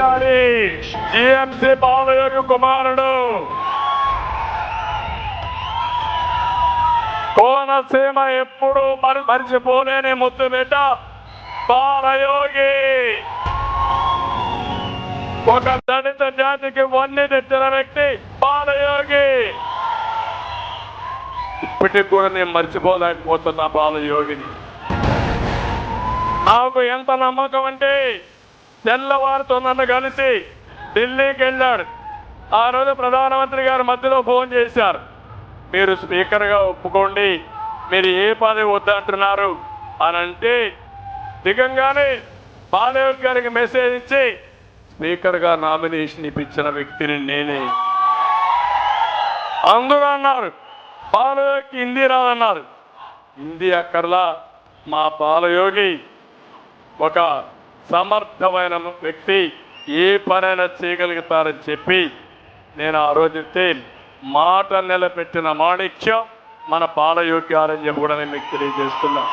గారి జిఎంసి బాలయోగి కుమారుడు కోనసీమ ఎప్పుడు మరిచిపోలేని ముద్దు బిడ్డ బాలయోగి. ఒక దళిత జాతికి వన్నె తెచ్చిన వ్యక్తి బాలయోగి. ఇప్పటికి కూడా నేను మర్చిపోలేకపోతున్నా బాలయోగిని. నాకు ఎంత నమ్మకం అంటే తెల్లవారితో నన్ను కలిసి ఢిల్లీకి వెళ్ళాడు. ఆ రోజు ప్రధానమంత్రి గారు మధ్యలో ఫోన్ చేశారు, మీరు స్పీకర్గా ఒప్పుకోండి, మీరు ఏ పదవి వద్దంటున్నారు అని అంటే దిగంగానే బాలయోగి గారికి మెసేజ్ ఇచ్చి స్పీకర్గా నామినేషన్ ఇప్పించిన వ్యక్తిని నేనే. అందరూ అన్నారు బాలయోగి హిందీ రాదన్నారు. హిందీ అక్కర్లా, మా బాలయోగి ఒక సమర్థమైన వ్యక్తి, ఏ పనైనా చేయగలుగుతారని చెప్పి నేను ఆ రోజైతే మాట నిలబెట్టిన మాణిక్యం మన బాలయోగి గారని చెప్పి కూడా నేను మీకు తెలియజేస్తున్నా.